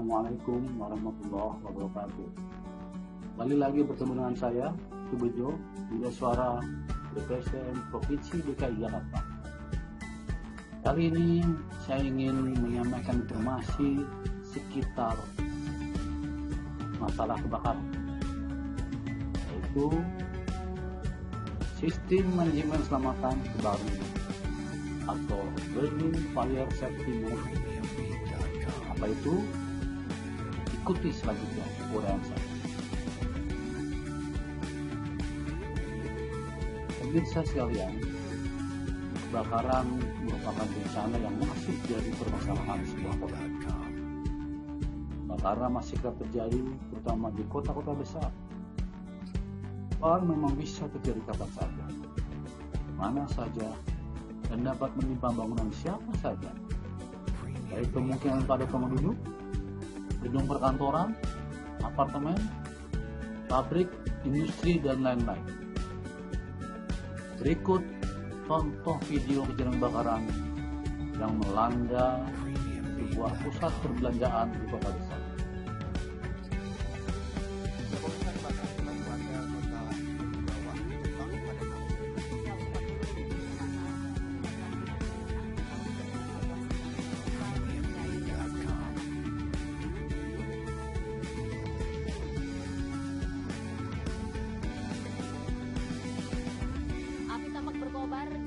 Assalamualaikum warahmatullahi wabarakatuh. Kembali lagi bertemu dengan saya, Subejo, Bunda Suara BPSDM Provinsi DKI Jakarta. Kali ini saya ingin menyampaikan informasi sekitar masalah kebakaran, yaitu sistem manajemen keselamatan terbaru atau Burning Fire Safety Management. Apa itu? Ikuti selanjutnya uraian saya. Pemirsa sekalian, kebakaran merupakan bencana yang masih jadi permasalahan sebuah kota. Kebakaran masih kerap terjadi, terutama di kota-kota besar. Kebakaran memang bisa terjadi kapan saja, mana saja, dan dapat menimpa bangunan siapa saja. Baik kemungkinan pada penduduk, gedung perkantoran, apartemen, pabrik, industri, dan lain-lain. Berikut contoh video kejadian kebakaran yang melanda sebuah pusat perbelanjaan di kota besar.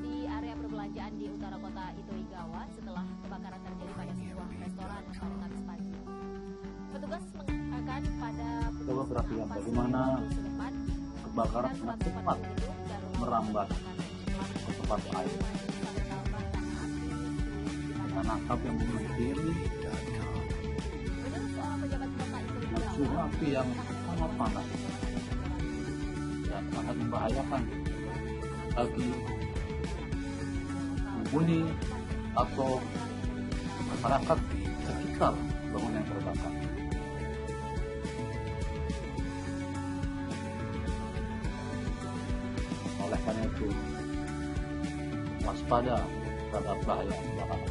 Di area perbelanjaan di utara kota Itoigawa setelah kebakaran terjadi pada sebuah restoran pada Kamis pagi. Petugas mengatakan pada Coba perhatikan bagaimana kebakaran sangat cepat merambat ke tempat lain dengan asap yang mengepiri, dengan suhu api yang sangat panas dan sangat membahayakan bagi penghuni atau masyarakat sekitar bangunan yang terbakar. Oleh karena itu, waspada terhadap bahaya kebakaran.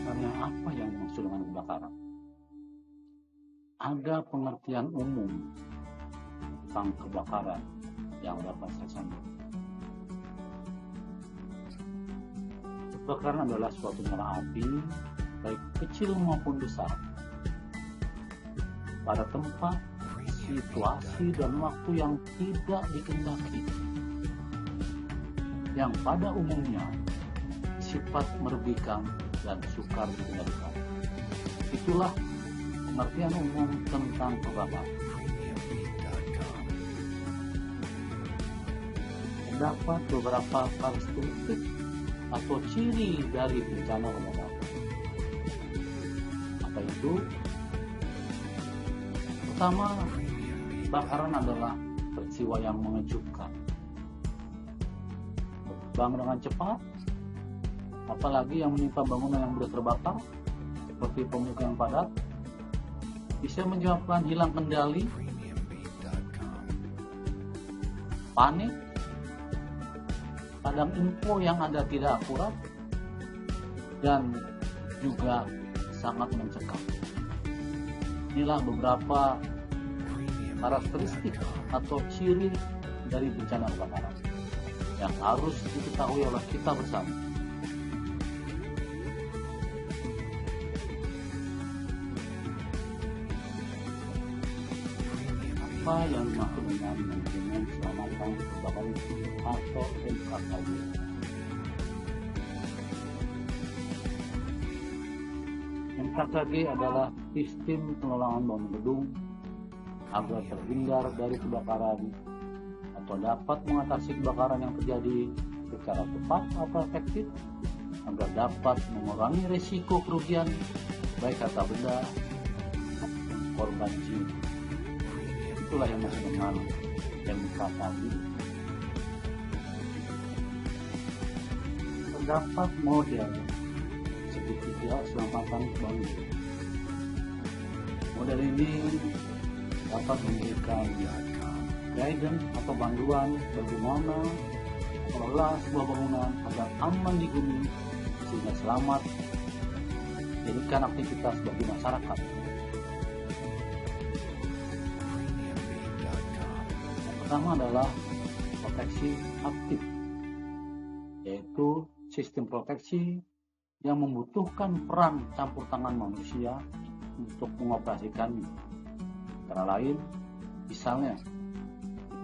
Karena apa yang dimaksud dengan kebakaran? Ada pengertian umum tentang kebakaran yang dapat saya sampaikan. Kebakaran adalah suatu bara api, baik kecil maupun besar, pada tempat, situasi, dan waktu yang tidak dikehendaki, yang pada umumnya sifat merugikan dan sukar dikendalikan. Itulah pengertian umum tentang kebakaran. Terdapat beberapa karakteristik atau ciri dari bencana kebakaran. Apa itu? Pertama, kebakaran adalah peristiwa yang mengejutkan. Berkembang dengan cepat, apalagi yang menimpa bangunan yang mudah terbakar, seperti pemukiman padat, bisa menyebabkan hilang kendali, panik, kadang info yang ada tidak akurat, dan juga sangat mencekam. Inilah beberapa karakteristik atau ciri dari bencana kebakaran yang harus diketahui oleh kita bersama. Apa yang dimaksud dengan manajemen keselamatan kebakaran atau MKKG? MKKG adalah sistem pengelolaan bangunan gedung agar terhindar dari kebakaran atau dapat mengatasi kebakaran yang terjadi secara cepat atau efektif, agar dapat mengurangi risiko kerugian baik harta benda maupun korban jiwa. Itulah yang masih dengan MKKG. Terdapat model segitiga keselamatan bangunan. Model ini dapat memberikan guidance atau panduan bagaimana mengelola sebuah bangunan agar aman dihuni sehingga selamat jadikan aktivitas bagi masyarakat. Yang pertama adalah proteksi aktif, yaitu sistem proteksi yang membutuhkan peran campur tangan manusia untuk mengoperasikannya. Antara lain, misalnya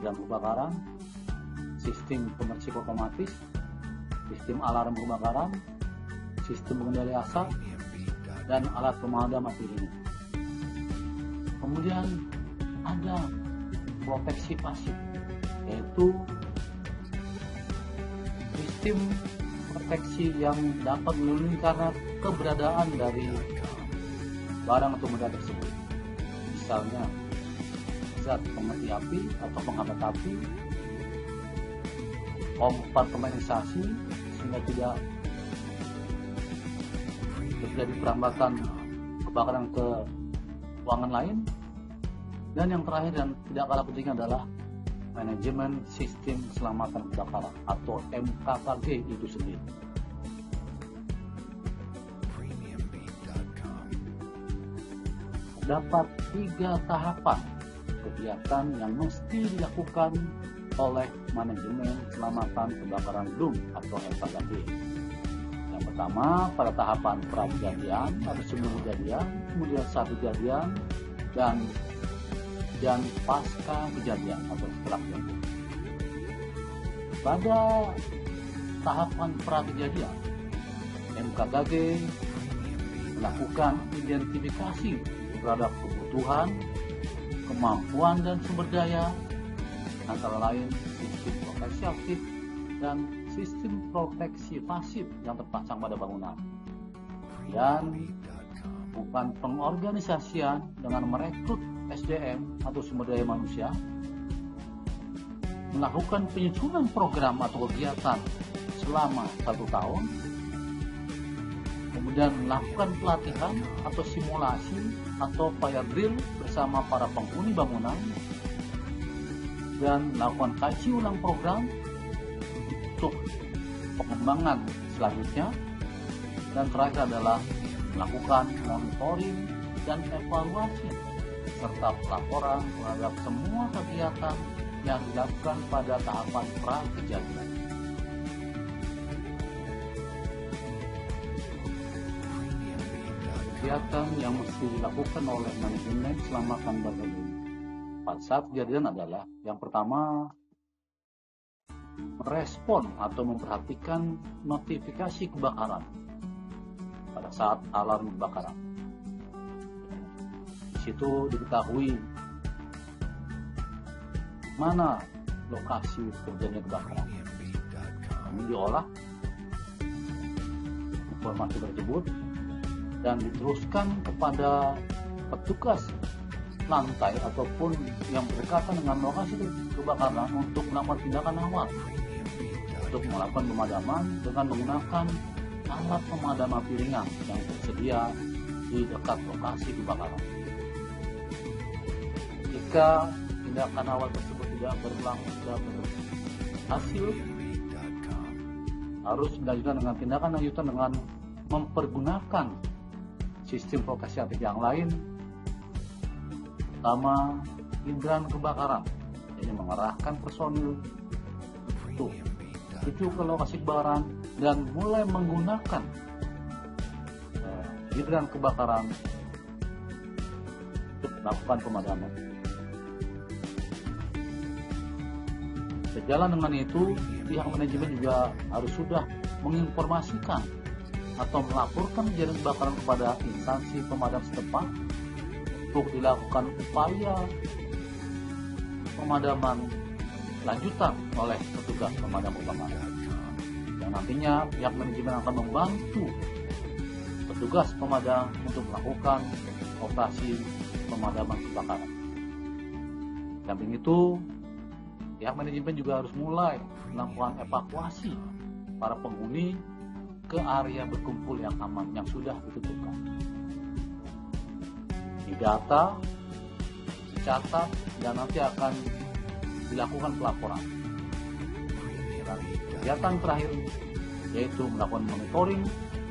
dalam kebakaran, sistem pemersih otomatis, sistem alarm kebakaran, sistem pengendali asap, dan alat pemadam api dingin. Kemudian ada proteksi pasif, yaitu sistem proteksi yang dapat melindungi karena keberadaan dari barang atau benda tersebut. Misalnya zat pemati api atau penghambat api, kompartementasi sehingga tidak terjadi perambatan kebakaran ke ruangan lain. Dan yang terakhir dan tidak kalah penting adalah manajemen sistem keselamatan kebakaran atau MKKG itu sendiri. Terdapat 3 tahapan kegiatan yang mesti dilakukan oleh manajemen keselamatan kebakaran gedung atau MKKG. Yang pertama, pada tahapan pra-kejadian atau sebelum kejadian, kemudian saat kejadian, dan pasca kejadian atau setelah kejadian. Pada tahapan pra-kejadian, MKKG melakukan identifikasi terhadap kebutuhan, kemampuan dan sumber daya, antara lain sistem proteksi aktif dan sistem proteksi pasif yang terpasang pada bangunan. Dan bukan pengorganisasian dengan merekrut SDM atau sumber daya manusia, melakukan penyusunan program atau kegiatan selama 1 tahun, kemudian melakukan pelatihan atau simulasi atau fire drill bersama para penghuni bangunan, dan melakukan kaji ulang program untuk pengembangan selanjutnya. Dan terakhir adalah melakukan monitoring dan evaluasi serta pelaporan terhadap semua kegiatan yang dilakukan pada tahapan pra-kejadian. Kegiatan yang mesti dilakukan oleh manajemen keselamatan kebakaran pada saat kejadian adalah yang pertama, merespon atau memperhatikan notifikasi kebakaran pada saat alarm kebakaran. Di situ diketahui mana lokasi terjadinya kebakaran. Kami diolah informasi tersebut dan diteruskan kepada petugas lantai ataupun yang berdekatan dengan lokasi kebakaran untuk melakukan tindakan awal, untuk melakukan pemadaman dengan menggunakan alat pemadam api ringan yang tersedia di dekat lokasi kebakaran. Jika tindakan awal tersebut tidak berhasil, harus dilanjutkan dengan tindakan lanjutan dengan mempergunakan sistem proteksi aktif yang lain, pertama hindran kebakaran, jadi mengerahkan personil untuk menuju ke lokasi kebakaran dan mulai menggunakan hindran kebakaran untuk melakukan pemadaman. Sejalan dengan itu, pihak manajemen juga harus sudah menginformasikan atau melaporkan kejadian kebakaran kepada instansi pemadam setempat untuk dilakukan upaya pemadaman lanjutan oleh petugas pemadam kebakaran. Dan nantinya pihak manajemen akan membantu petugas pemadam untuk melakukan operasi pemadaman kebakaran. Samping itu, pihak manajemen juga harus mulai melakukan evakuasi para penghuni ke area berkumpul yang aman yang sudah ditentukan. Didata, dicatat, dan nanti akan dilakukan pelaporan. Dan kegiatan terakhir yaitu melakukan monitoring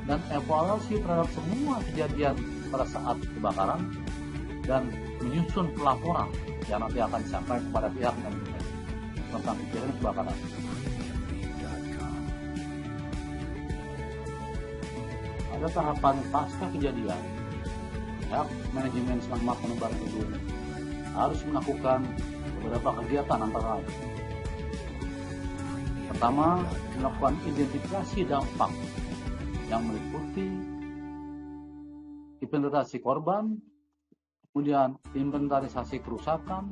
dan evaluasi terhadap semua kejadian pada saat kebakaran dan menyusun pelaporan yang nanti akan disampaikan kepada pihak manajemen tentang kejadian kebakaran. Ada tahapan pasca kejadian. Pihak manajemen selamat penyebaran gedung harus melakukan beberapa kegiatan antara lain. Pertama, melakukan identifikasi dampak yang meliputi inventarisasi korban, kemudian inventarisasi kerusakan.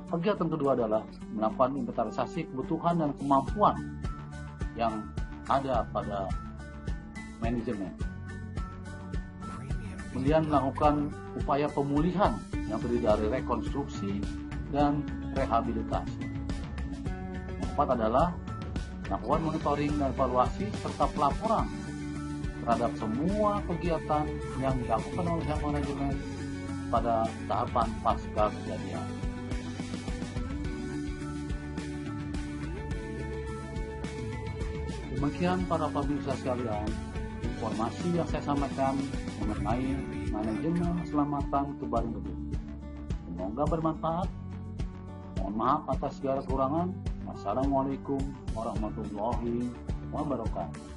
Kegiatan kedua adalah melakukan inventarisasi kebutuhan dan kemampuan yang ada pada manajemen. Kemudian melakukan upaya pemulihan yang terdiri dari rekonstruksi dan rehabilitasi. Yang keempat adalah melakukan monitoring dan evaluasi serta pelaporan terhadap semua kegiatan yang dilakukan oleh pihak manajemen pada tahapan pasca kejadian. Demikian para pemirsa sekalian, informasi yang saya sampaikan mengenai manajemen keselamatan kebakaran gedung. Semoga bermanfaat. Mohon maaf atas segala kekurangan. Wassalamualaikum warahmatullahi wabarakatuh.